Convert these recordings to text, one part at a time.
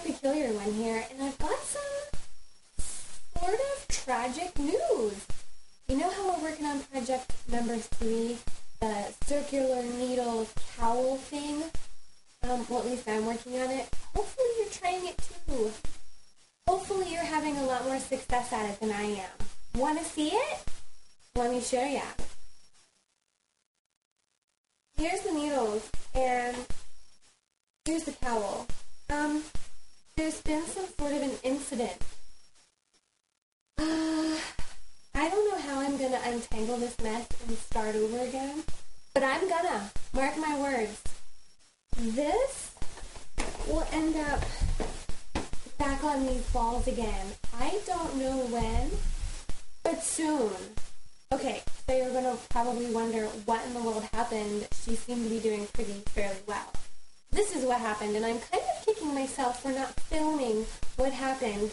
peculiar one here, and I've got some sort of tragic news. You know how we're working on project number 3, the circular needle cowl thing? Well, at least I'm working on it. Hopefully you're trying it too. Hopefully you're having a lot more success at it than I am. Want to see it? Let me show ya. Here's the needles, and here's the cowl. There's been some sort of an incident. I don't know how I'm gonna untangle this mess and start over again, but I'm gonna. Mark my words. This will end up back on these balls again. I don't know when, but soon. Okay, so you're gonna probably wonder what in the world happened. She seemed to be doing fairly well. This is what happened, and I'm kind of kicking myself for not filming what happened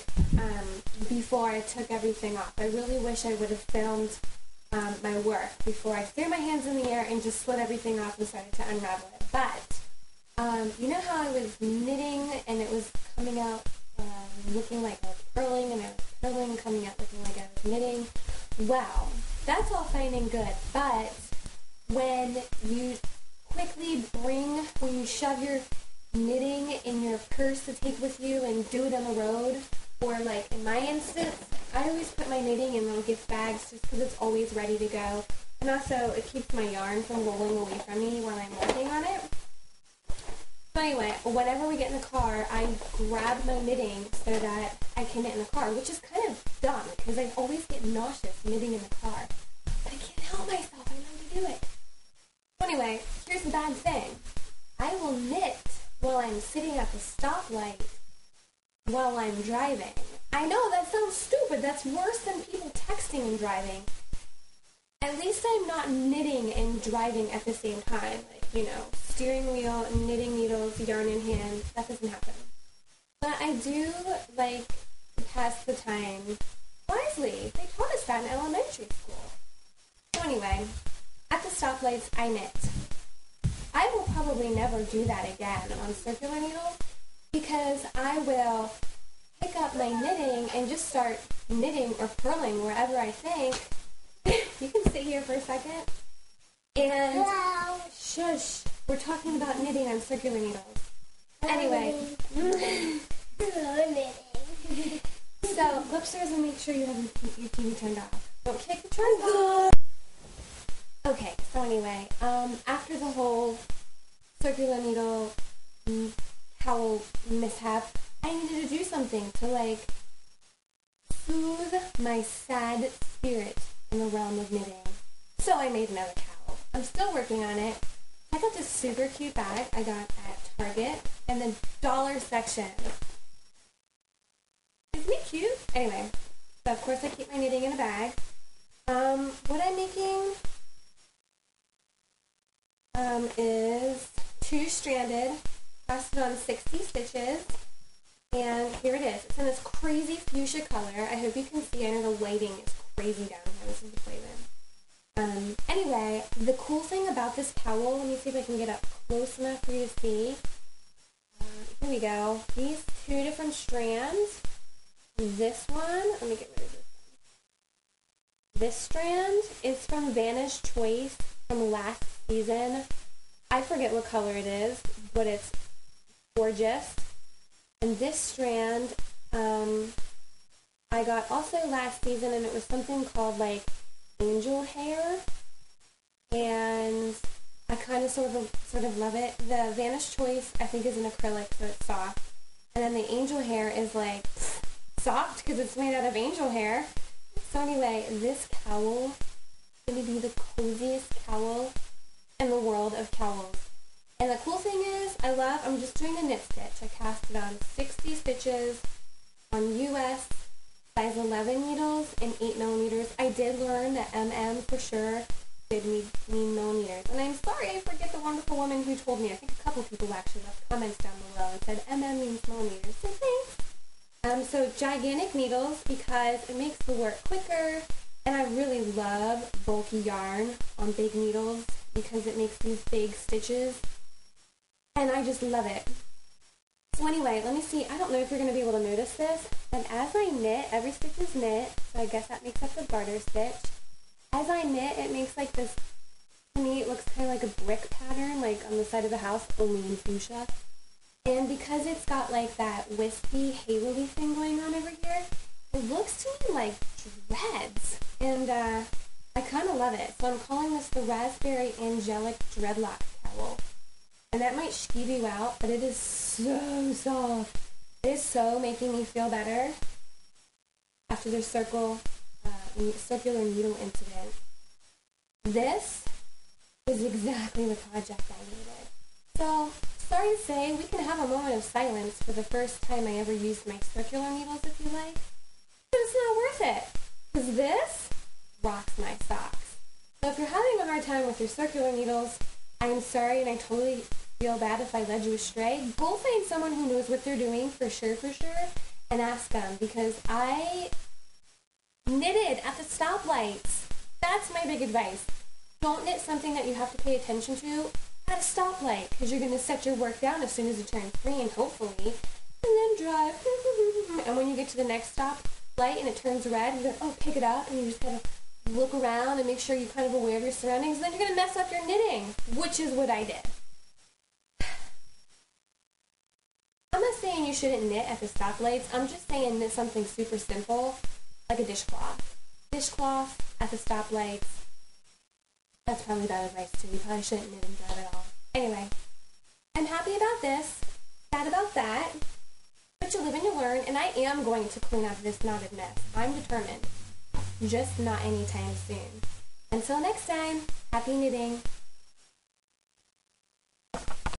before I took everything off. I really wish I would have filmed my work before I threw my hands in the air and just split everything off and started to unravel it. But, you know how I was knitting and it was coming out looking like I was purling, and I was purling coming out looking like I was knitting? Well, that's all fine and good, but when you when you shove your knitting in your purse to take with you and do it on the road, or like in my instance, I always put my knitting in little gift bags just because it's always ready to go, and also it keeps my yarn from rolling away from me while I'm working on it. So anyway, whenever we get in the car, I grab my knitting so that I can knit in the car, which is kind of dumb because I always get nauseous knitting in the car, but I can't help myself. I know to do it. Anyway, here's the bad thing. I will knit while I'm sitting at the stoplight while I'm driving. I know, that sounds stupid. That's worse than people texting and driving. At least I'm not knitting and driving at the same time. Like, you know, steering wheel, knitting needles, yarn in hand. That doesn't happen. But I do like to pass the time wisely. They taught us that in elementary school. So anyway, at the stoplights, I knit. I will probably never do that again on circular needles because I will pick up my knitting and just start knitting or purling wherever I think. You can sit here for a second. And shush, we're talking about knitting on circular needles. Anyway. So, go upstairs and make sure you have your TV turned off. Don't kick the charge off. Okay, so anyway, after the whole circular needle cowl mishap, I needed to do something to, like, soothe my sad spirit in the realm of knitting. So I made another cowl. I'm still working on it. I got this super cute bag I got at Target in the dollar section. Isn't it cute? Anyway, so of course I keep my knitting in a bag. What I'm making is 2-stranded, cast it on 60 stitches, and here it is. It's in this crazy fuchsia color. I hope you can see. I know the lighting is crazy down here. This is the playroom. Anyway, the cool thing about this cowl, let me see if I can get up close enough for you to see. Here we go. These 2 different strands. This one, let me get rid of this one. This strand is from Vanish's Choice from last season. I forget what color it is, but it's gorgeous. And this strand, I got also last season, and it was something called like angel hair, and I kind of sort of love it. The Vanish's Choice, I think, is an acrylic, so it's soft, and then the angel hair is like soft because it's made out of angel hair. So anyway, this cowl is going to be the coziest cowl in the world of cowls. And the cool thing is, I'm just doing a knit stitch. I cast it on 60 stitches on US size 11 needles and 8mm. I did learn that MM for sure did mean millimeters. And I'm sorry, I forget the wonderful woman who told me. I think a couple people actually left comments down below and said MM means millimeters. So thanks. So gigantic needles because it makes the work quicker. And I really love bulky yarn on big needles because it makes these big stitches. And I just love it. So anyway, let me see. I don't know if you're going to be able to notice this, but as I knit, every stitch is knit, so I guess that makes up the garter stitch. As I knit, it makes like this, to me, it looks kind of like a brick pattern, like on the side of the house, only in fuchsia. And because it's got like that wispy, halo-y thing going on over here, it looks to me like dreads. And I kind of love it. So I'm calling this the Raspberry Angelic Dreadlock Cowl. And that might skeeve you out, but it is so soft. It is so making me feel better after the circular needle incident. This is exactly the project I needed. So, sorry to say, we can have a moment of silence for the first time I ever used my circular needles, if you like. But it's not worth it, because this rocks my socks. So if you're having a hard time with your circular needles, I'm sorry, and I totally feel bad if I led you astray. Go find someone who knows what they're doing for sure, and ask them, because I knitted at the stoplights. That's my big advice. Don't knit something that you have to pay attention to at a stoplight, because you're going to set your work down as soon as you turn green, hopefully, and then drive. And when you get to the next stoplight and it turns red, you're like, oh, pick it up, and you just kind of look around and make sure you're kind of aware of your surroundings, and then you're going to mess up your knitting, which is what I did. I'm not saying you shouldn't knit at the stoplights. I'm just saying knit something super simple, like a dishcloth. Dishcloth at the stoplights. That's probably bad advice too. You probably shouldn't knit and drive at all. Anyway, I'm happy about this, sad about that, but you live and you learn, and I am going to clean up this knotted mess. I'm determined. Just not anytime soon. Until next time, happy knitting.